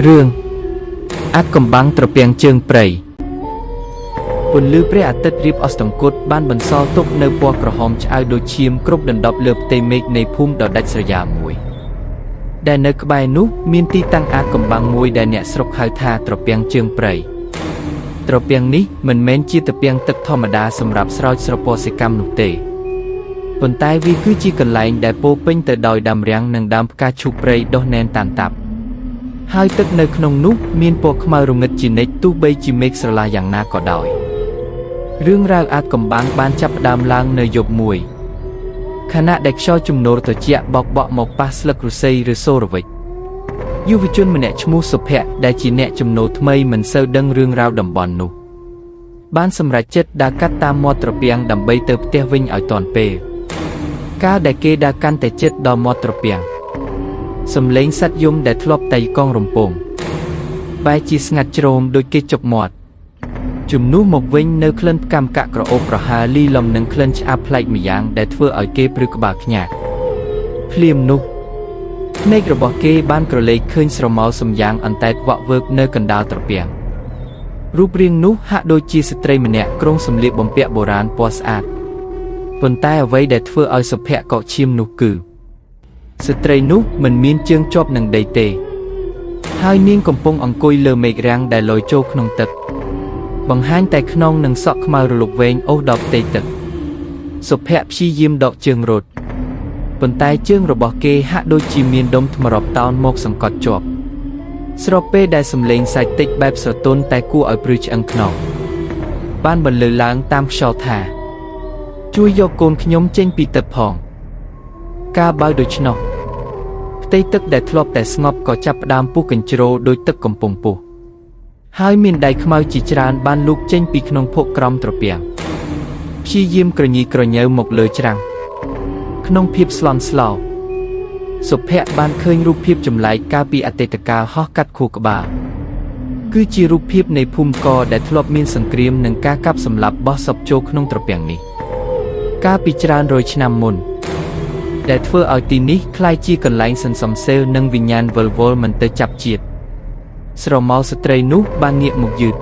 រឿងអាចកំបាំងត្រពាំងជើងព្រៃពន្លឺព្រះអាទិត្យរៀបអស្តង្គតបានបន្សល់ទុកនៅពណ៌ក្រហមឆ្អៅដូចឈាមគ្រប់ដណ្ដប់លើផ្ទៃមេឃនៃភូមិដ៏ដាច់ស្រយាលមួយដែលនៅក្បែរនោះមានទីតាំងអាចកំបាំងមួយដែលអ្នកស្រុកហៅថាត្រពាំងជើងព្រៃត្រពាំងនេះមិនមែនជាត្រពាំងទឹកធម្មតាសម្រាប់ស្រោចស្រពកសិកម្មនោះទេប៉ុន្តែវាគឺជាកន្លែងដែលពោរពេញទៅដោយដើមរាំងនិងដើមផ្កាឈូកព្រៃដុះណែនតាន់តាប់ហើយទឹកនៅក្នុងនោះមានពណ៌ខ្មៅរងឹតជានិច្ចទោះបីជាមេឃស្រឡះយ៉ាងណាក៏ដោយរឿងរ៉ាវអាចកំបាំងបានចាប់ផ្ដើមឡើងនៅយប់មួយខណៈដែលខ្យល់ជំនោរត្រជាក់បក់មកប៉ះស្លឹកឫស្សីឬសូរវិចយុវជនម្នាក់ឈ្មោះសុភ័ក្រដែលជាអ្នកចំណូលថ្មីមិនសូវដឹងរឿងរ៉ាវតំបន់នោះបានសម្រេចចិត្តដើរកាត់តាមមាត់ត្រពាំងដើម្បីទៅផ្ទះវិញឲ្យទាន់ពេលកាលដែលគេដើរកាន់តែជិតដល់មាត់ត្រពាំងសំឡេងសត្វយំដែលធ្លាប់តែកង់រំពងបែរជាស្ងាត់ជ្រោមដូចគេចុកមាត់ជំនួសមកវិញនៅក្លិនផ្កាំកាក់ក្រអូបប្រហើរលីលំនឹងក្លិនឆ្អាបប្លែកម្យ៉ាងដែលធ្វើឲ្យគេព្រឺក្បាលខ្ញាក់ភ្លាមនោះភ្នែករបស់គេបានក្រឡេកឃើញស្រមោលសំយ៉ាងអន្តែតវក់វើកនៅកណ្ដាលត្រពាំងរូបរាងនោះហាក់ដូចជាស្ត្រីម្នាក់ក្រុងសម្លៀកបំពាក់បុរាណពណ៌ស្អាតប៉ុន្តែអ្វីដែលធ្វើឲ្យសុភ័ក្រកកឈាមនោះគឺស្ត្រីនោះមិនមានជើងជាប់នឹងដីទេហើយនាងកំពុងអង្គុយលើមេឃរាំងដែលលយចូលក្នុងទឹកបង្ហាញតែខ្នងនិងសក់ខ្មៅរលុកវែងអូសដល់ផ្ទៃទឹកសុភ័ក្រព្យាយាមដកជើងរត់ប៉ុន្តែជើងរបស់គេហាក់ដូចជាមានដុំថ្មរាប់តោនមកសង្កត់ជាប់ស្របពេលដែលសំឡេងសាច់តិចបែបស្រទន់តែគួរឲ្យព្រឺឆ្អឹងខ្នងបានបន្លឺឡើងតាមខ្យល់ថាជួយយកកូនខ្ញុំចេញពីទឹកផងការបើដូច្នោះផ្ទៃទឹកដែលធ្លាប់តែស្ងប់ក៏ចាប់ផ្ដើមពុះកញ្ជ្រោលដោយទឹកកំពុងពុះហើយមានដៃខ្មៅជាច្រើនបានលូកចេញពីក្នុងភក់ក្រំត្រពាំងព្យាយាមក្រញីក្រញើមកលើច្រាំងក្នុងភាពស្លន់ស្លោសុភ័ក្របានឃើញរូបភាពចម្លែកកាលពីអតីតកាលហោះកាត់ខួរក្បាលគឺជារូបភាពនៃភូមិកដែលធ្លាប់មានសង្គ្រាមនិងការកាប់សម្លាប់បោះសពចូលក្នុងត្រពាំងនេះកាលពីច្រើនរយឆ្នាំមុនដែលធ្វើឲ្យទីនេះក្លាយជាកន្លែងសន្សំសេវនិងវិញ្ញាណវិលវល់មិនទៅចាប់ជាតិស្រមោលស្ត្រីនោះបានងាកមកយឺត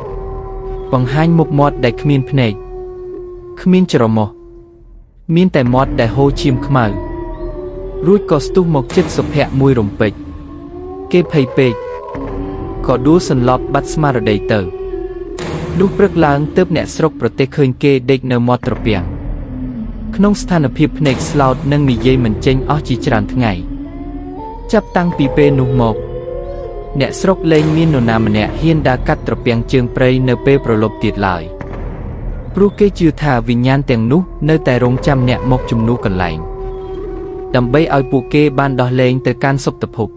បង្ហាញមុខមាត់ដែលគ្មានភ្នែកគ្មានច្រមុះមានតែមាត់ដែលហូរឈាមខ្មៅរួចក៏ស្ទុះមកជិតសុភ័ក្រមួយរំពេចគេភ័យពេកក៏ដួលសន្លប់បាត់ស្មារតីទៅលុះព្រឹកឡើងទើបអ្នកស្រុកប្រទះឃើញគេដេកនៅមាត់ត្រពាំងក្នុងស្ថានភាពភ្នែកស្លោតនិងនិយាយមិនចេញអស់ជាច្រើនថ្ងៃចាប់តាំងពីពេលនោះមកអ្នកស្រុកលែងមាននរណាម្នាក់ហ៊ានដើរកាត់ត្រពាំងជើងព្រៃនៅពេលប្រលប់ទៀតឡើយព្រោះគេជឿថាវិញ្ញាណទាំងនោះនៅតែរងចាំអ្នកមកជំនួសកន្លែងដើម្បីឲ្យពួកគេបានដោះលែងទៅកាន់សុគតិភព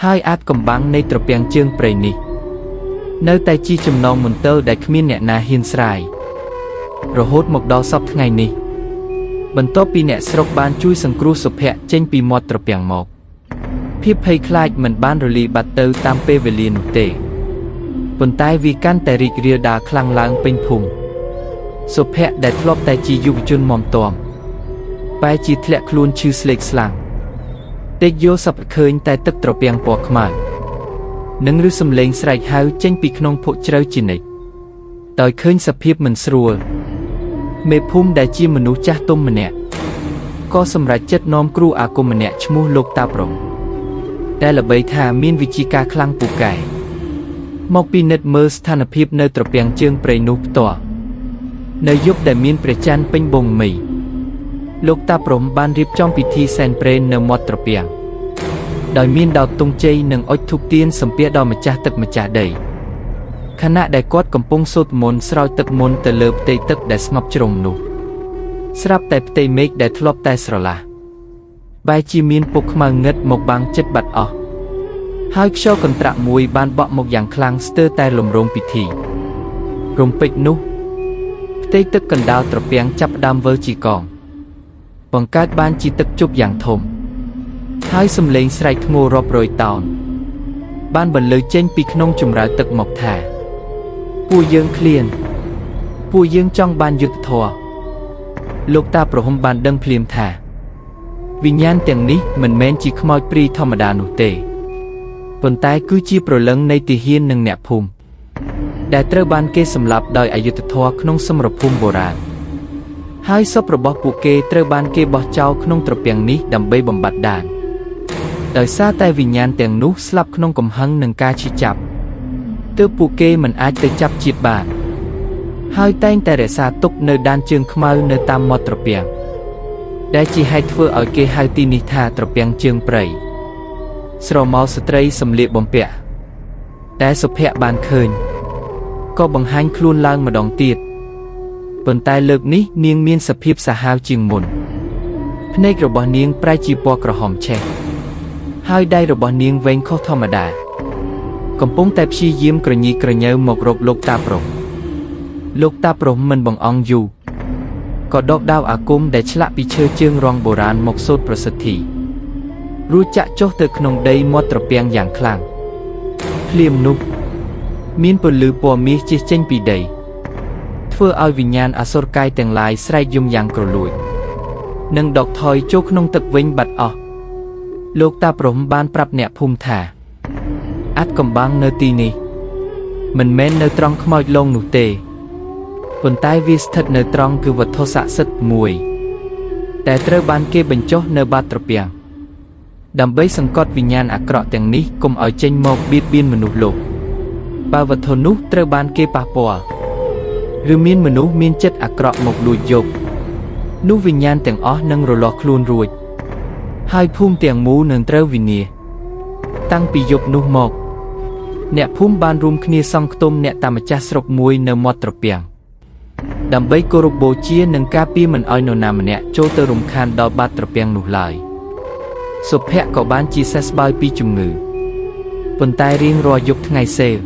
ហើយអាចកំបាំងនៃត្រពាំងជើងព្រៃនេះនៅតែជាចំណងមន្ទិលដែលគ្មានអ្នកណាហ៊ានស្រាយរហូតមកដល់សព្វថ្ងៃនេះបន្ទាប់ពីអ្នកស្រុកបានជួយសង្គ្រោះសុភ័ក្រចេញពីមាត់ត្រពាំងមកភាពភ័យខ្លាចមិនបានរលាយបាត់ទៅតាមពេលវេលានោះទេប៉ុន្តែវាកាន់តែរីករាលដាលខ្លាំងឡើងពេញភូមិសុភ័ក្រដែលធ្លាប់តែជាយុវជនមាំទាំបែរជាធ្លាក់ខ្លួនឈឺស្លេកស្លាំងតិចយកសពឃើញតែទឹកត្រពាំងពណ៌ខ្មៅនិងឬសំឡេងស្រែកហៅចេញពីក្នុងភក់ជ្រៅជានិច្ចដោយឃើញសភាពមិនស្រួលមេភូមិដែលជាមនុស្សចាស់ទុំម្នាក់ក៏សម្រេចចិត្តនាំគ្រូអាគមម្នាក់ឈ្មោះលោកតាប្រុងដែលល្បីថាមានវិជ្ជាការខ្លាំងពូកែមកពិនិត្យមើលស្ថានភាពនៅត្រពាំងជើងព្រៃនោះផ្ទាល់នៅយប់ដែលមានព្រះច័ន្ទពេញបូងមីលោកតាព្រំបានរៀបចំពិធីសែនព្រេននៅមាត់ត្រពាំងដោយមានដោតទង់ជ័យនិងអុជធូបទៀនសំពះដល់ម្ចាស់ទឹកម្ចាស់ដីខណៈដែលគាត់កំពុងសូត្រមន្តស្រោចទឹកមន្តទៅលើផ្ទៃទឹកដែលស្ងប់ជ្រងនោះស្រាប់តែផ្ទៃមេឃដែលធ្លាប់តែស្រឡះបែរជាមានពពកខ្មៅងឹតមកបាំងជិតបាត់អស់ហើយខ្យល់កន្ត្រាក់មួយបានបក់មកយ៉ាងខ្លាំងស្ទើរតែលំរងពិធីរំពេចនោះផ្ទៃទឹកកណ្ដាលត្រពាំងចាប់ផ្ដើមវិលជាកងបង្កើតបានជាទឹកជប់យ៉ាងធំហើយសំឡេងស្រែកធ្ងោរាប់រយតោនបានបន្លឺចេញពីក្នុងជម្រៅទឹកមកថាពួកយើងឃ្លានពួកយើងចង់បានយុត្តិធម៌លោកតាប្រហុំបានដឹងភ្លាមថាវិញ្ញាណទាំងនេះមិនមែនជាខ្មោចព្រាយធម្មតានោះទេ ប៉ុន្តែគឺជាប្រលឹងនៃទាហាននិងអ្នកភូមិដែលត្រូវបានគេសម្លាប់ដោយអយុត្តិធម៌ក្នុងសមរភូមិបុរាណហើយសពរបស់ពួកគេត្រូវបានគេបោះចោលក្នុងត្រពាំងនេះដើម្បីបំបត្តិដានដោយសារតែវិញ្ញាណទាំងនោះស្លាប់ក្នុងកំហឹងនឹងការឈឺចាប់ទើបពួកគេមិនអាចទៅចាប់ជាតិបានហើយតែងតែរក្សាទុកនៅដានជើងខ្មៅនៅតាមមាត់ត្រពាំងដែលជាហេតុធ្វើឲ្យគេហៅទីនេះថាត្រពាំងជើងព្រៃស្រមោលស្ត្រីសម្លៀកបំពាក់តែសុភ័ក្របានឃើញក៏បង្ហាញខ្លួនឡើងម្ដងទៀតប៉ុន្តែលើកនេះនាងមានសភាពសាហាវជាងមុនភ្នែករបស់នាងប្រែជាពណ៌ក្រហមឆេះហើយដៃរបស់នាងវែងខុសធម្មតាកំពុងតែព្យាយាមក្រញីក្រញើមករកលោកតាប្រុសលោកតាប្រុសមិនបង្អង់យូរក៏ដកដាវអាគមដែលឆ្លាក់ពីឈើជើងរងបុរាណមកសូត្រប្រសិទ្ធិរួចចាក់ចុះទៅក្នុងដីមាត់ត្រពាំងយ៉ាងខ្លាំងភ្លាមនោះមានពន្លឺពណ៌មាសជិះចេញពីដីធ្វើឲ្យវិញ្ញាណអសុរកាយទាំងឡាយស្រែកយំយ៉ាងគ្រលួចនិងដកថយចូលក្នុងទឹកវិញបាត់អស់លោកតាព្រំបានប្រាប់អ្នកភូមិថាអាត់កំបាំងនៅទីនេះមិនមែននៅត្រង់ខ្មោចលងនោះទេប៉ុន្តែវាស្ថិតនៅត្រង់គឺវត្ថុស័ក្តិសិទ្ធិមួយតែត្រូវបានគេបញ្ចុះនៅបាតត្រពាំងដើម្បីសង្កត់វិញ្ញាណអាក្រក់ទាំងនេះកុំឲ្យចេញមកបៀតបៀនមនុស្សលោកបើវត្ថុនោះត្រូវបានគេប៉ះពាល់ឬមានមនុស្សមានចិត្តអាក្រក់មកលួចយកនោះវិញ្ញាណទាំងអស់នឹងរលាស់ខ្លួនរួចហើយភូមិទាំងមូលនឹងត្រូវវិនាសតាំងពីយប់នោះមកអ្នកភូមិបានរួមគ្នាសង់ខ្ទមអ្នកតាម្ចាស់ស្រុកមួយនៅមាត់ត្រពាំងដើម្បីគោរពបូជានិងការពារមិនឲ្យនរណាម្នាក់ចូលទៅរំខានដល់បាតត្រពាំងនោះឡើយសុភ័ក្រក៏បានជាសះស្បើយពីជំងឺប៉ុន្តែរៀងរាល់យប់ថ្ងៃសេវ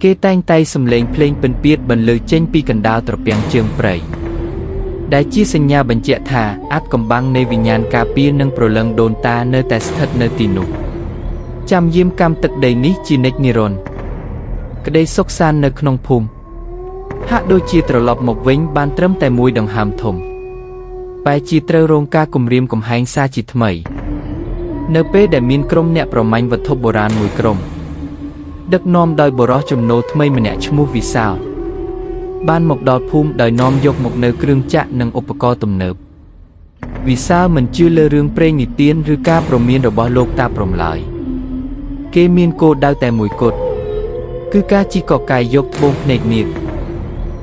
គេតែងតែសំឡេងភ្លេងពិណពាទ្យបន្លឺចេញពីកណ្ដាលត្រពាំងជើងព្រៃដែលជាសញ្ញាបញ្ជាក់ថាអាថ៌កំបាំងនៃវិញ្ញាណការពារនិងប្រលឹងដូនតានៅតែស្ថិតនៅទីនោះចាំយាមកម្មទឹកដីនេះជានិច្ចនិរន្តរ៍ក្តីសុខសាន្តនៅក្នុងភូមិហាក់ដូចជាត្រឡប់មកវិញបានត្រឹមតែមួយដង្ហើមធំបែរជាត្រូវរងការគំរាមកំហែងសារជាថ្មីនៅពេលដែលមានក្រុមអ្នកប្រមាញ់វត្ថុបុរាណមួយក្រុមដឹកនាំដោយបុរសចំណូលថ្មីម្នាក់ឈ្មោះវិសាលបានមកដល់ភូមិដោយនាំយកមកនៅគ្រឿងចក្រនិងឧបករណ៍ទំនើបវិសាលមិនជឿលើរឿងព្រេងនិទានឬការព្រមានរបស់លោកតាព្រំឡើយគេមានគោលដៅតែមួយគត់គឺការជិះកកាយយកត្បូងភ្នែកនាគ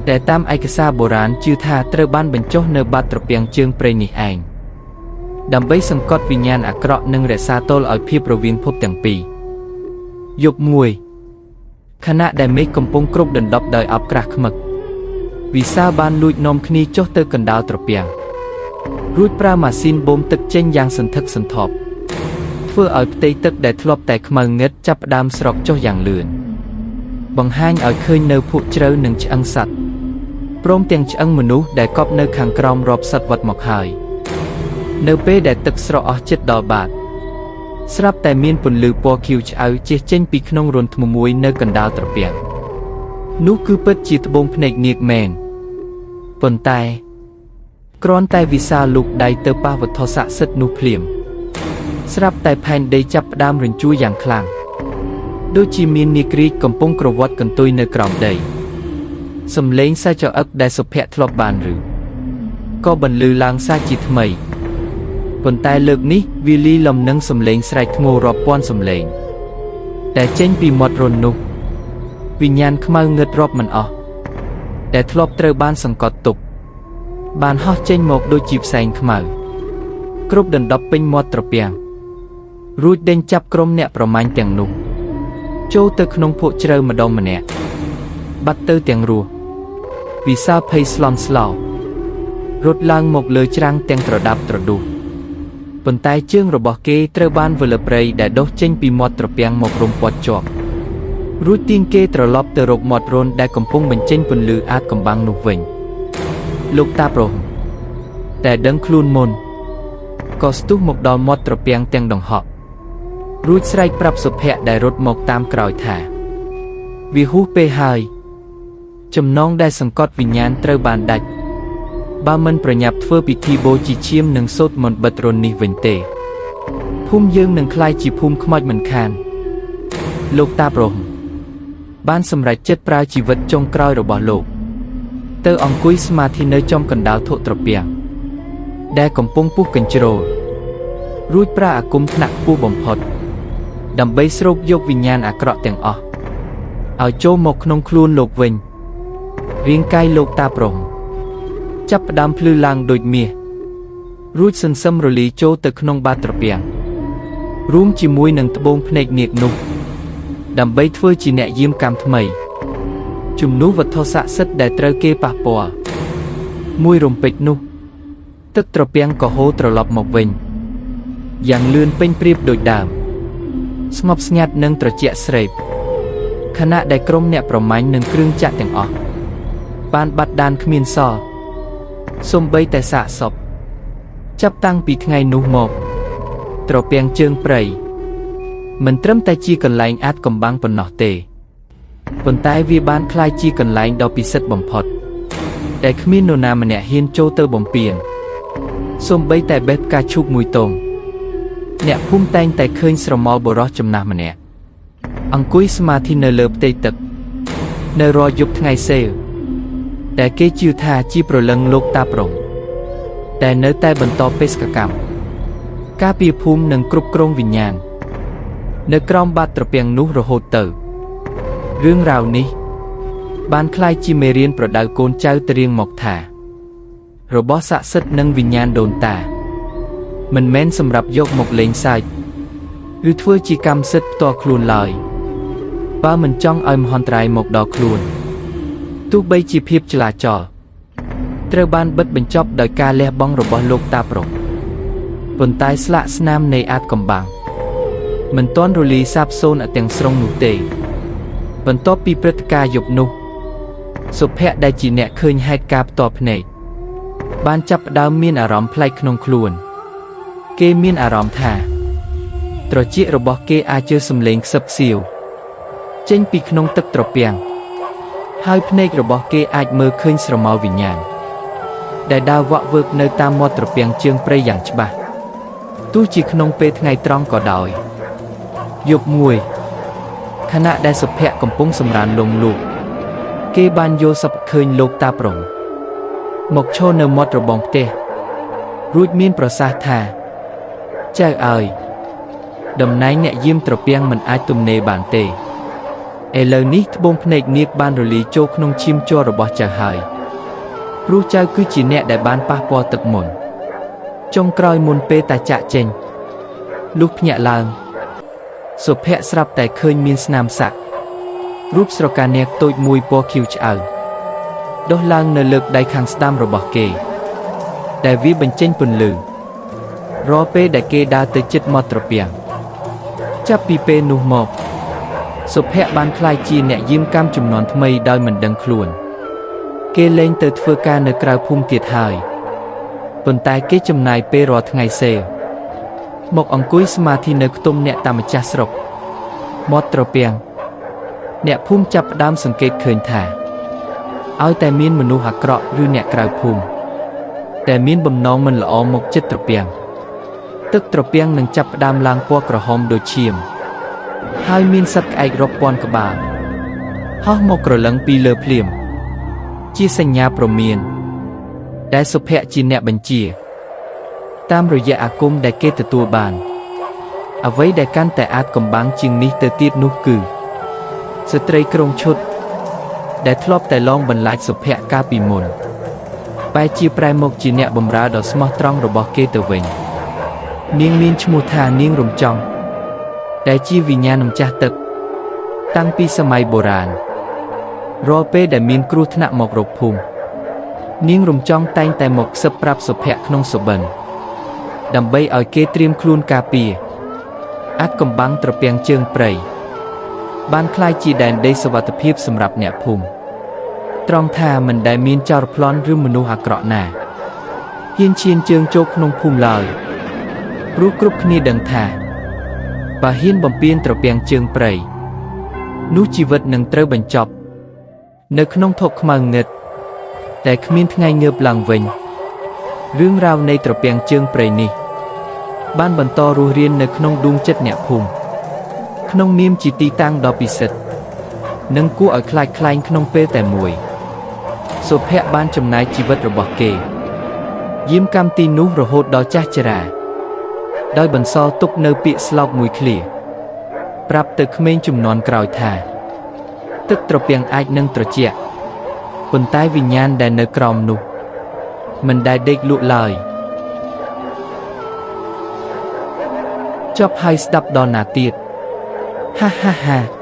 ដែលតាមឯកសារបុរាណជឿថាត្រូវបានបញ្ចុះនៅបាតត្រពាំងជើងព្រៃនេះឯងដើម្បីសង្កត់វិញ្ញាណអាក្រក់និងរក្សាទល់ឲ្យភាពរវាងភពទាំងពីរយប់មួយខណៈដែលមេឃកំពុងគ្របដណ្ដប់ដោយអបក្រាស់ខ្មឹកវិសាលបានលួចនាំគ្នាចុះទៅកណ្ដាលត្រពាំងរួចប្រើម៉ាស៊ីនបូមទឹកចេញយ៉ាងសន្ធឹកសន្ធាប់ធ្វើឲ្យផ្ទៃទឹកដែលធ្លាប់តែខ្មៅងឹតចាប់ផ្ដើមស្រកចុះយ៉ាងលឿនបង្ហាញឲ្យឃើញនៅភក់ជ្រៅនិងឆ្អឹងសត្វព្រមទាំងឆ្អឹងមនុស្សដែលកប់នៅខាងក្រោមរាប់សតវត្សមកហើយនៅពេលដែលទឹកស្រកអស់ជិតដល់បាតស្រាប់តែមានពន្លឺពណ៌ខៀវឆ្អៅជះចេញពីក្នុងរន្ធធ្មមួយនៅកណ្ដាលត្រពាំងនោះគឺពិតជាត្បូងភ្នែកនាគមែនប៉ុន្តែគ្រាន់តែវិសាលលូកដៃទៅប៉ះវត្ថុស័ក្តិសិទ្ធិនោះភ្លាមស្រាប់តែផែនដីចាប់ផ្ដើមរញ្ជួយយ៉ាងខ្លាំងដូចជាមាននាគរាជកំពុងក្រវាត់កន្ទុយនៅក្រោមដីសំឡេងសើចអឹកដែលសុភ័ក្រធ្លាប់បានឬក៏បន្លឺឡើងសាជាថ្មីប៉ុន្តែលើកនេះវាលីលំនឹងសំឡេងស្រែកធ្ងោរាប់ពាន់សំឡេងតែចេញពីមាត់រន្ធនោះវិញ្ញាណខ្មៅងឹតរាប់មិនអស់ដែលធ្លាប់ត្រូវបានសង្កត់ទុកបានហោះចេញមកដូចជាផ្សែងខ្មៅគ្រប់ដណ្ដប់ពេញមាត់ត្រពាំងរួចដេញចាប់ក្រុមអ្នកប្រមាញ់ទាំងនោះចូលទៅក្នុងភក់ជ្រៅម្ដងម្នាក់បាត់ទៅទាំងរស់វិសាលភ័យស្លន់ស្លោរត់ឡើងមកលើច្រាំងទាំងត្រដាប់ត្រដុះប៉ុន្តែជើងរបស់គេត្រូវបានវលព្រៃដែលដុះចេញពីមាត់ត្រពាំងមករុំព័ទ្ធជាប់រួចទាញគេត្រឡប់ទៅរកមាត់រន្ធដែលកំពុងបញ្ចេញពន្លឺអាថ៌កំបាំងនោះវិញលោកតាប្រុសតែដឹងខ្លួនមុនក៏ស្ទុះមកដល់មាត់ត្រពាំងទាំងដង្ហក់រួចស្រែកប្រាប់សុភ័ក្រដែលរត់មកតាមក្រោយថាវាហួសពេលហើយចំណងដែលសង្កត់វិញ្ញាណត្រូវបានដាច់បើមិនប្រញាប់ធ្វើពិធីបូជាឈាមនិងសូត្រមន្តបិទរន្ធនេះវិញទេភូមិយើងនឹងក្លាយជាភូមិខ្មោចមិនខាន លោកតាប្រហមបានសម្រេចចិត្តប្រើជីវិតចុងក្រោយរបស់លោកទៅអង្គុយស្មាធិនៅចំកណ្ដាលធុត្រពាំងដែលកំពុងពុះកញ្ជ្រោលរួចប្រើអាគមថ្នាក់ខ្ពស់បំផុតដើម្បីស្រូបយកវិញ្ញាណអាក្រក់ទាំងអស់ឲ្យចូលមកក្នុងខ្លួនលោកវិញរាងកាយលោកតាប្រហមចាប់ផ្ដើមភ្លឺឡើងដូចមាសរួចសន្សឹមរលីចូលទៅក្នុងបាតត្រពាំងរួមជាមួយនឹងត្បូងភ្នែកនាគនោះដើម្បីធ្វើជាអ្នកយាមកម្មថ្មីជំនួសវត្ថុស័ក្តិសិទ្ធិដែលត្រូវគេប៉ះពាល់មួយរំពេចនោះទឹកត្រពាំងក៏ហូរត្រឡប់មកវិញយ៉ាងលឿនពេញប្រៀបដូចដើមស្ងប់ស្ងាត់និងត្រជាក់ស្រេបខណៈដែលក្រុមអ្នកប្រមាញ់និងគ្រឿងចាក់ទាំងអស់បានបាត់ដានគ្មានសល់សូម្បីតែសាកសពចាប់តាំងពីថ្ងៃនោះមកត្រពាំងជើងព្រៃមិនត្រឹមតែជាកន្លែងអាថ៌កំបាំងប៉ុណ្ណោះទេប៉ុន្តែវាបានក្លាយជាកន្លែងដ៏ពិសិដ្ឋបំផុតដែលគ្មាននរណាម្នាក់ហ៊ានចូលទៅបំពានសូម្បីតែបេះផ្កាឈូកមួយទងអ្នកភូមិតែងតែឃើញស្រមោលបុរសចំណាស់ម្នាក់អង្គុយសមាធិនៅលើផ្ទៃទឹកនៅរាល់យប់ថ្ងៃសេលដែលគេជឿថាជាព្រលឹងលោកតាប្រងតែនៅតែបន្តបេសកកម្មការពារភូមិនិងគ្រប់គ្រងវិញ្ញាណនៅក្រោមបាតត្រពាំងនោះរហូតទៅរឿងរ៉ាវនេះបានក្លាយជាមេរៀនប្រដៅកូនចៅទៅរៀងមកថារបស់ស័ក្តិសិទ្ធិនិងវិញ្ញាណដូនតាមិនមែនសម្រាប់យកមកលេងសើចឬធ្វើជាកម្មសិទ្ធិផ្ទាល់ខ្លួនឡើយបើមិនចង់ឲ្យមហន្តរាយមកដល់ខ្លួនទោះបីជាភាពចលាចលត្រូវបានបិទបញ្ចប់ដោយការលះបង់របស់លោកតាប្រងប៉ុន្តែស្លាកស្នាមនៃអាថ៌កំបាំងមិនទាន់រលាយសាបសូន្យទាំងស្រុងនោះទេបន្ទាប់ពីព្រឹត្តិការណ៍យប់នោះសុភ័ក្រដែលជាអ្នកឃើញហេតុការណ៍ផ្ទាល់ភ្នែកបានចាប់ផ្ដើមមានអារម្មណ៍ប្លែកក្នុងខ្លួនគេមានអារម្មណ៍ថាត្រចៀករបស់គេអាចជឿសំឡេងខ្សឹបខ្សៀវចេញពីក្នុងទឹកត្រពាំងហើយភ្នែករបស់គេអាចមើលឃើញស្រមោលវិញ្ញាណដែលដើរវាក់វើកនៅតាមមាត់ត្រពាំងជើងព្រៃយ៉ាងច្បាស់ទោះជាក្នុងពេលថ្ងៃត្រង់ក៏ដោយយប់មួយខណៈដែលសុភ័ក្រកំពុងសម្រានលងលូកគេបានយល់សប្តិឃើញលោកតាប្រងមកឈរនៅមាត់របងផ្ទះរួចមានប្រសាសន៍ថាចៅអើយតំណែងអ្នកយាមត្រពាំងមិនអាចទំនេរបានទេឥឡូវនេះត្បូងភ្នែកនាគបានរលាយចូលក្នុងឈាមជ័ររបស់ចៅហើយព្រោះចៅគឺជាអ្នកដែលបានប៉ះពាល់ទឹកមន្តចុងក្រោយមុនពេលតាចាក់ចេញលុះភ្ញាក់ឡើងសុភ័ក្រស្រាប់តែឃើញមានស្នាមសាក់រូបស្រកានាគតូចមួយពណ៌ខៀវឆ្អៅដុះឡើងនៅលើកដៃខាងស្ដាំរបស់គេដែលវាបញ្ចេញពន្លឺរាល់ពេលដែលគេដើរទៅជិតមាត់ត្រពាំងចាប់ពីពេលនោះមកសុភ័ក្របានក្លាយជាអ្នកយាមកម្មជំនាន់ថ្មីដោយមិនដឹងខ្លួនគេលែងទៅធ្វើការនៅក្រៅភូមិទៀតហើយប៉ុន្តែគេចំណាយពេលរាល់ថ្ងៃសេលមកអង្គុយសមាធិនៅខ្ទមអ្នកតាម្ចាស់ស្រុកមាត់ត្រពាំងអ្នកភូមិចាប់ផ្ដើមសង្កេតឃើញថាឲ្យតែមានមនុស្សអាក្រក់ឬអ្នកក្រៅភូមិតែមានបំណងមិនល្អមកជិតត្រពាំងទឹកត្រពាំងនឹងចាប់ផ្ដើមឡើងពណ៌ក្រហមដូចឈាមហើយមានសត្វក្អែករាប់ពាន់ក្បាលហោះមកក្រឡឹងពីលើភ្លាមជាសញ្ញាព្រមានដែលសុភ័ក្រជាអ្នកបញ្ជាតាមរយៈអាគមដែលគេទទួលបានអ្វីដែលកាន់តែអាថ៌កំបាំងជាងនេះទៅទៀតនោះគឺស្ត្រីក្រុងឈុតដែលធ្លាប់តែលងបន្លាចសុភ័ក្រកាលពីមុនបែរជាប្រែមកជាអ្នកបម្រើដ៏ស្មោះត្រង់របស់គេទៅវិញនាងមានឈ្មោះថានាងរំចង់ដែលជាវិញ្ញាណម្ចាស់ទឹកតាំងពីសម័យបុរាណរាល់ពេលដែលមានគ្រោះថ្នាក់មករកភូមិនាងរំចង់តែងតែមកខ្សឹបប្រាប់សុភ័ក្រក្នុងសុបិនដើម្បីឲ្យគេត្រៀមខ្លួនការពារអាថ៌កំបាំងត្រពាំងជើងព្រៃបានក្លាយជាដែនដីសុវត្ថិភាពសម្រាប់អ្នកភូមិត្រង់ថាមិនដែលមានចោរប្លន់ឬមនុស្សអាក្រក់ណាហ៊ានឈានជើងចូលក្នុងភូមិឡើយព្រោះគ្រប់គ្នាដឹងថាបើហ៊ានបំពានត្រពាំងជើងព្រៃនោះជីវិតនឹងត្រូវបញ្ចប់នៅក្នុងធុកខ្មៅងឹតតែគ្មានថ្ងៃងើបឡើងវិញរឿងរ៉ាវនៃត្រពាំងជើងព្រៃនេះបានបន្តរស់រាននៅក្នុងដួងចិត្តអ្នកភូមិ ក្នុងនាមជាទីតាំងដ៏ពិសិដ្ឋនិងគួរឲ្យខ្លាចខ្លែងក្នុងពេលតែមួយសុភ័ក្របានចំណាយជីវិតរបស់គេយាមកម្មទីនោះរហូតដល់ចាស់ជរាដោយបន្សល់ទុកនៅពាក្យស្លោកមួយឃ្លាប្រាប់ទៅក្មេងជំនាន់ក្រោយថាទឹកត្រពាំងអាចនឹងត្រជាក់ប៉ុន្តែវិញ្ញាណដែលនៅក្រោមនោះមិនដែលដេកលក់ឡើយចប់ហើយស្ដាប់ដល់ណាទៀតហា